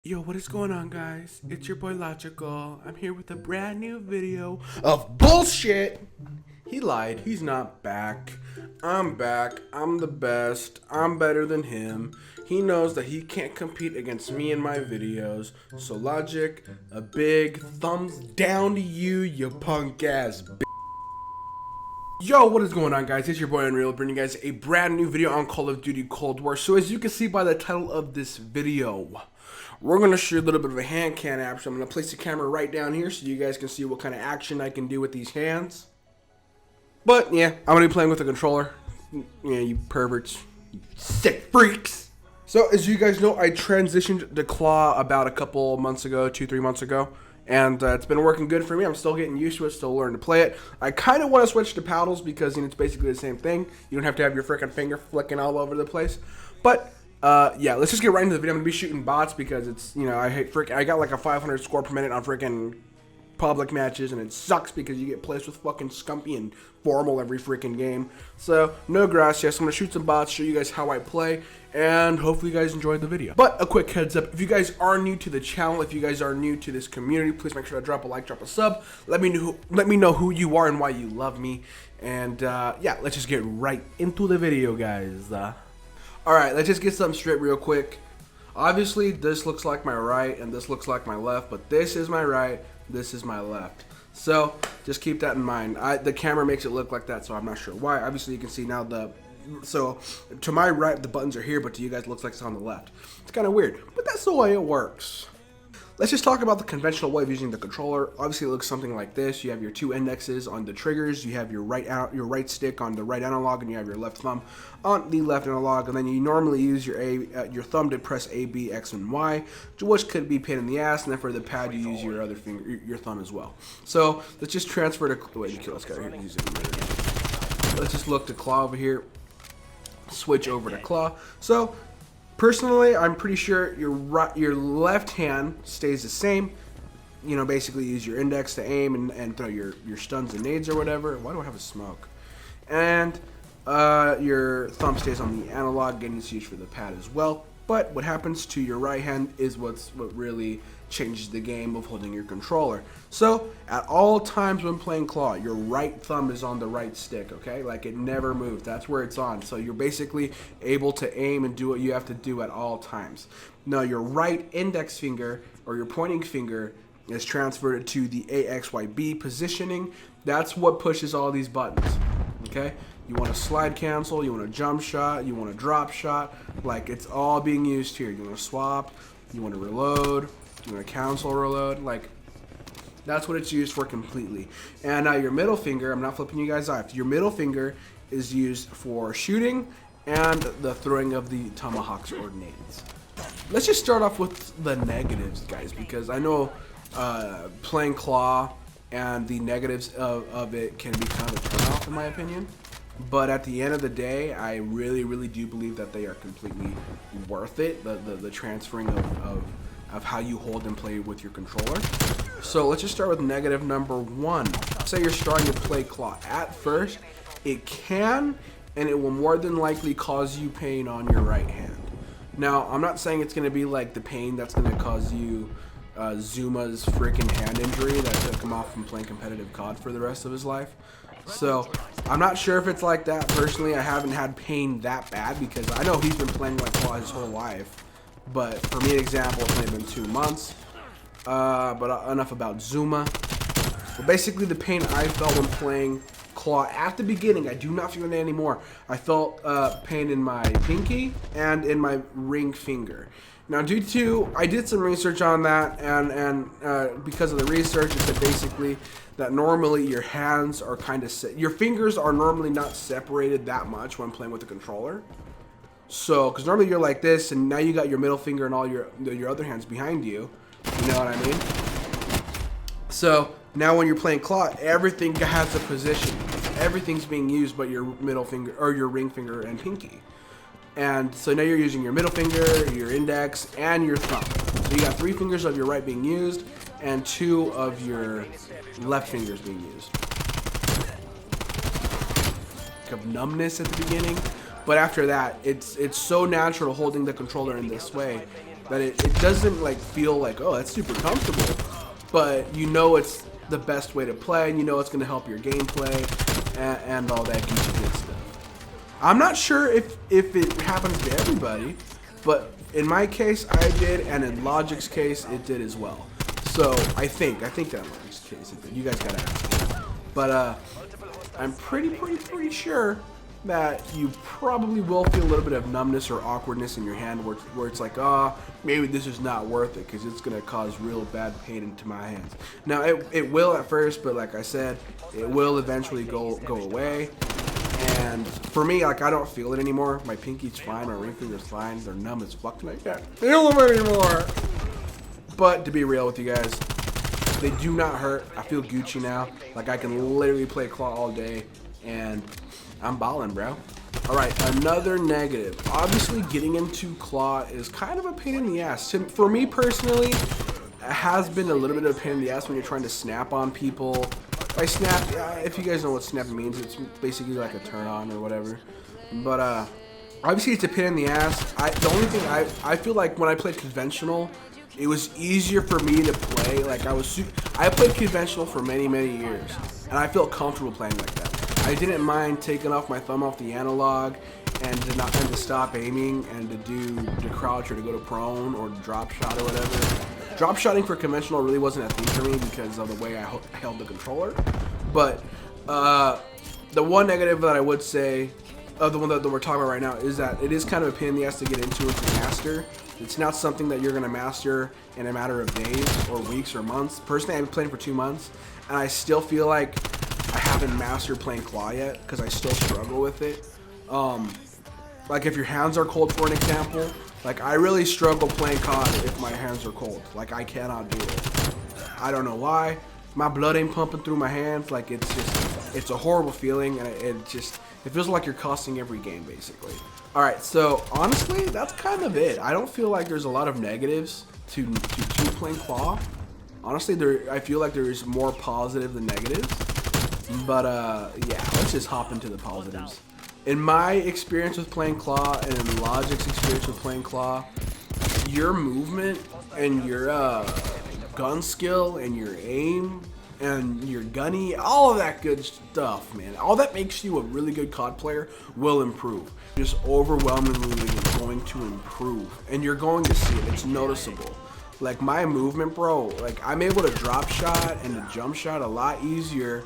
Yo, what is going on, guys? It's your boy Logical. I'm here with a brand new video of bullshit. He lied. He's not back. I'm back. I'm the best. I'm better than him. He knows that he can't compete against me in my videos. So Logic, a big thumbs down to you, you punk ass bitch. Yo, what is going on, guys? It's your boy Unreal, bringing you guys a brand new video on Call of Duty Cold War. So as you can see by the title of this video, we're going to shoot a little bit of a hand cannon action. I'm going to place the camera right down here so you guys can see what kind of action I can do with these hands. But yeah, I'm going to be playing with a controller. Yeah, you perverts, you sick freaks. So as you guys know, I transitioned to Claw about a couple months ago, 2-3 months ago. And it's been working good for me. I'm still getting used to it, still learning to play it. I kind of want to switch to paddles because it's basically the same thing. You don't have to have your freaking finger flicking all over the place. But yeah, let's just get right into the video. I'm gonna be shooting bots because it's I got like a 500 score per minute on freaking public matches, and it sucks because you get placed with fucking Scumpy and Formal every freaking game. So no gracias. I'm gonna shoot some bots, show you guys how I play, and hopefully you guys enjoyed the video. But a quick heads up, if you guys are new to the channel, if you guys are new to this community, please make sure to drop a like, drop a sub. Let me know who you are and why you love me. And yeah, let's just get right into the video, guys. Alright, let's just get something straight real quick. Obviously, this looks like my right and this looks like my left, but this is my right, this is my left. So, just keep that in mind. The camera makes it look like that, so I'm not sure why. Obviously, you can see now so to my right, the buttons are here, but to you guys, it looks like it's on the left. It's kind of weird, but that's the way it works. Let's just talk about the conventional way of using the controller. Obviously, it looks something like this. You have your two indexes on the triggers. You have your right stick on the right analog, and you have your left thumb on the left analog. And then you normally use your thumb to press A, B, X, and Y, which could be a pain in the ass. And then for the pad, you use your other finger, your thumb as well. So let's just transfer to. Wait, let's go here. Use it. Let's just look to Claw over here. Switch over to Claw. So personally, I'm pretty sure your left hand stays the same. You know, basically use your index to aim and throw your stuns and nades or whatever. Why do I have a smoke? And your thumb stays on the analog, getting used for the pad as well. But what happens to your right hand is what really changes the game of holding your controller. So at all times when playing Claw, your right thumb is on the right stick, okay? Like, it never moves. That's where it's on. So you're basically able to aim and do what you have to do at all times. Now your right index finger or your pointing finger is transferred to the AXYB positioning. That's what pushes all these buttons, okay? You want to slide cancel, you want to jump shot, you want to drop shot, like, it's all being used here. You want to swap, you want to reload, you want to cancel reload, like, that's what it's used for completely. And now your middle finger, I'm not flipping you guys off, your middle finger is used for shooting and the throwing of the tomahawks or nades. Let's just start off with the negatives, guys, because I know playing Claw and the negatives of it can be kind of a turnoff in my opinion. But at the end of the day, I really do believe that they are completely worth it, the transferring of how you hold and play with your controller. So let's just start with negative number one. Say you're starting to play Claw. At first, it can and it will more than likely cause you pain on your right hand. Now, I'm not saying it's going to be like the pain that's going to cause you Zuma's freaking hand injury that took him off from playing competitive COD for the rest of his life. So I'm not sure if it's like that. Personally, I haven't had pain that bad because I know he's been playing like Claw his whole life. But for me, an example, it's only been 2 months. But enough about Zuma. But basically, the pain I felt when playing Claw at the beginning, I do not feel it anymore. I felt pain in my pinky and in my ring finger. Now, I did some research on that, and because of the research, it said basically that normally your hands are kind of your fingers are normally not separated that much when playing with the controller. So, because normally you're like this, and now you got your middle finger and all your other hands behind you. You know what I mean? So now when you're playing Claw, everything has a position. Everything's being used but your middle finger or your ring finger and pinky. And so now you're using your middle finger, your index, and your thumb. So you got 3 fingers of your right being used and 2 of your left fingers being used. Of numbness at the beginning, but after that, it's so natural holding the controller in this way That it doesn't like feel like, oh, that's super comfortable, but you know it's the best way to play, and you know it's going to help your gameplay and all that Gucci good stuff. I'm not sure if it happens to everybody, but in my case I did, and in Logic's case it did as well. So I think that in Logic's case it did. You guys gotta ask me. But I'm pretty sure that you probably will feel a little bit of numbness or awkwardness in your hand where it's like, maybe this is not worth it because it's gonna cause real bad pain into my hands. Now it will at first, but like I said, it will eventually go away. And for me, like, I don't feel it anymore. My pinky's fine, my ring finger's fine. They're numb as fuck, and I can't feel them anymore. But to be real with you guys, they do not hurt. I feel Gucci now. Like, I can literally play claw all day, and I'm balling, bro. All right, another negative. Obviously, getting into claw is kind of a pain in the ass. For me personally, it has been a little bit of a pain in the ass when you're trying to snap on people. By snap, if you guys know what snap means, it's basically like a turn on or whatever. But obviously it's a pain in the ass. The only thing I feel like when I played conventional, it was easier for me to play. Like I played conventional for many years, and I felt comfortable playing like that. I didn't mind taking off my thumb off the analog and to stop aiming and to crouch or to go to prone or to drop shot or whatever. Drop shotting for conventional really wasn't a thing for me because of the way I held the controller. But the one negative that I would say, the one that we're talking about right now, is that it is kind of a pain in the ass to get into and to master. It's not something that you're going to master in a matter of days or weeks or months. Personally, I've been playing for 2 months, and I still feel like I haven't mastered playing claw yet because I still struggle with it. Like if your hands are cold, for an example, like I really struggle playing COD if my hands are cold. Like I cannot do it. I don't know why. My blood ain't pumping through my hands. Like it's a horrible feeling, and it feels like you're costing every game basically. All right, so honestly, that's kind of it. I don't feel like there's a lot of negatives to playing claw. Honestly, I feel like there is more positive than negatives. But yeah, let's just hop into the positives. In my experience with playing claw and in Logic's experience with playing claw, your movement and your gun skill and your aim and your gunny, all of that good stuff, man, all that makes you a really good COD player will improve. Just overwhelmingly going to improve, and you're going to see it. It's noticeable. Like my movement, bro, like I'm able to drop shot and to jump shot a lot easier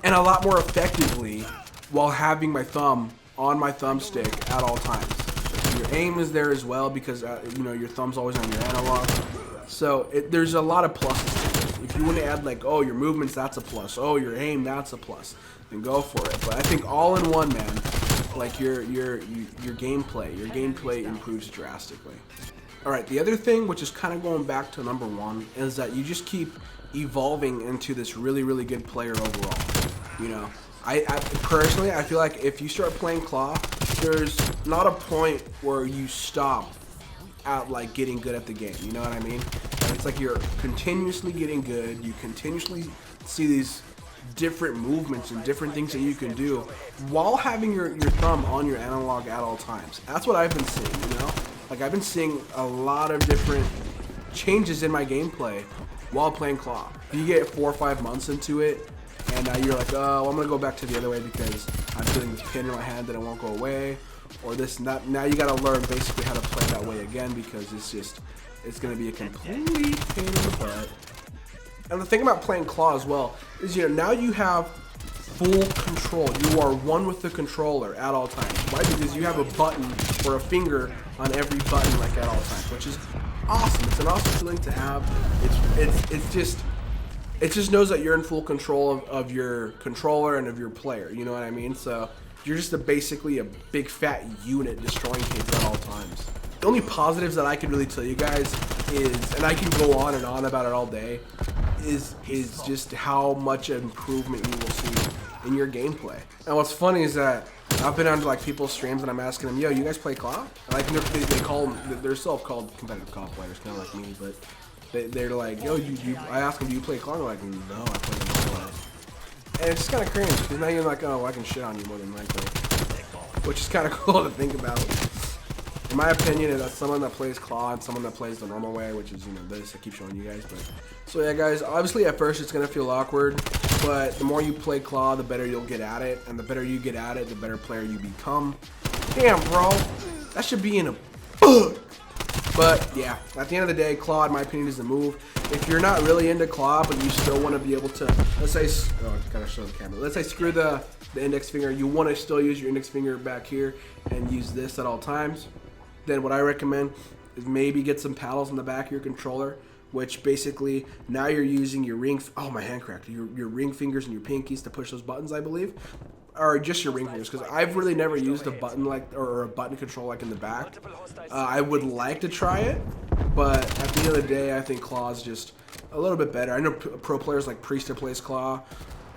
and a lot more effectively while having my thumb on my thumbstick at all times. Your aim is there as well because you know, your thumb's always on your analog. So there's a lot of pluses to it. If you want to add like, oh, your movements, that's a plus. Oh, your aim, that's a plus. Then go for it. But I think all in one, man, like your gameplay improves drastically. All right, the other thing, which is kind of going back to number one, is that you just keep evolving into this really good player overall. You know, I personally, I feel like if you start playing claw, there's not a point where you stop at like getting good at the game. You know what I mean? It's like you're continuously getting good. You continuously see these different movements and different things that you can do while having your thumb on your analog at all times. That's what I've been seeing, you know? Like I've been seeing a lot of different changes in my gameplay while playing claw. If you get 4 or 5 months into it, and you're like, oh, well, I'm gonna go back to the other way because I'm feeling this pin in my hand that it won't go away, or this and that. Now you gotta learn basically how to play that way again because it's gonna be a complete pain in the butt. And the thing about playing claw as well is, you know, now you have full control. You are one with the controller at all times. Why? Because you have a button or a finger on every button like at all times, which is awesome. It's an awesome feeling to have. It just knows that you're in full control of your controller and of your player. You know what I mean? So you're just basically a big fat unit destroying kids at all times. The only positives that I can really tell you guys is, and I can go on and on about it all day, is just how much improvement you will see in your gameplay. And what's funny is that I've been on like people's streams and I'm asking them, yo, you guys play claw? Like they call them, they're self-called competitive COD players, kind of like me, but they're like, yo, I ask them, do you play claw? They're like, no, I play claw. And it's just kind of cringe because now you're like, oh, I can shit on you more than likely, which is kind of cool to think about. in my opinion, that's someone that plays claw and someone that plays the normal way, which is, you know, this. I keep showing you guys, but so yeah, guys. Obviously, at first it's gonna feel awkward, but the more you play claw, the better you'll get at it, and the better you get at it, the better player you become. Damn, bro, that should be in a book. But yeah, at the end of the day, claw, in my opinion, is the move. If you're not really into claw, but you still want to be able to, let's say, oh, I gotta show the camera. Let's say screw the index finger. You want to still use your index finger back here and use this at all times. Then what I recommend is maybe get some paddles in the back of your controller, which basically now you're using your ring. Oh, my hand cracked. Your ring fingers and your pinkies to push those buttons, I believe. Or just your ring fingers, because I've really never used a button or a button control like in the back. I would like to try it, but at the end of the day, I think claw is just a little bit better. I know pro players like Priester plays claw.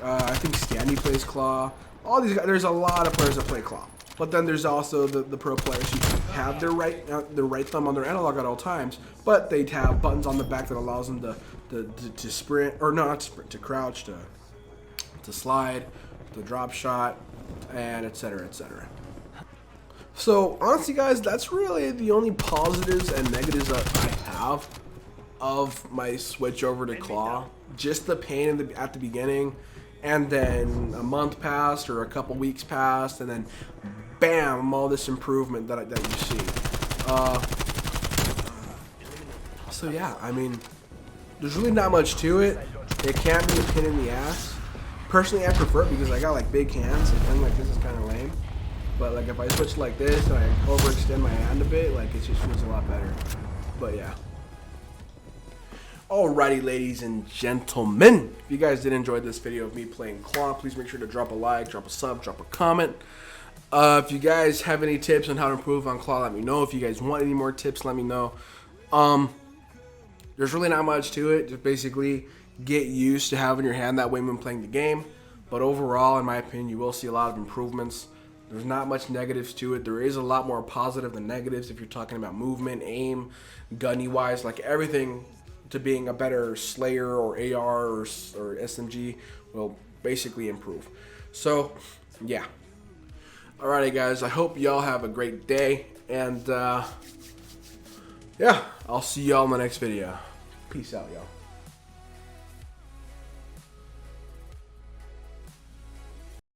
I think Standy plays claw. All these guys, there's a lot of players that play claw. But then there's also the pro players who have their right thumb on their analog at all times, but they have buttons on the back that allows them to sprint, or no, not to sprint, to crouch, to slide, the drop shot, and etc, etc. So honestly, guys, that's really the only positives and negatives that I have of my switch over to claw. Just the pain at the beginning, and then a month passed or a couple weeks passed, and then bam, all this improvement that you see. So yeah, I mean, there's really not much to it. It can be a pain in the ass. Personally, I prefer it because I got like big hands, and then like this is kind of lame. But like if I switch like this and I overextend my hand a bit, like it just feels a lot better. But yeah. Alrighty, ladies and gentlemen, if you guys did enjoy this video of me playing claw, please make sure to drop a like, drop a sub, drop a comment. If you guys have any tips on how to improve on claw, let me know. If you guys want any more tips, let me know. There's really not much to it. Just basically get used to having your hand that way when playing the game. But overall, in my opinion, you will see a lot of improvements. There's not much negatives to it. There is a lot more positive than negatives if you're talking about movement, aim, gunny wise, like everything to being a better Slayer or AR or SMG will basically improve. So, yeah. Alrighty, guys. I hope y'all have a great day. And, yeah, I'll see y'all in the next video. Peace out, y'all.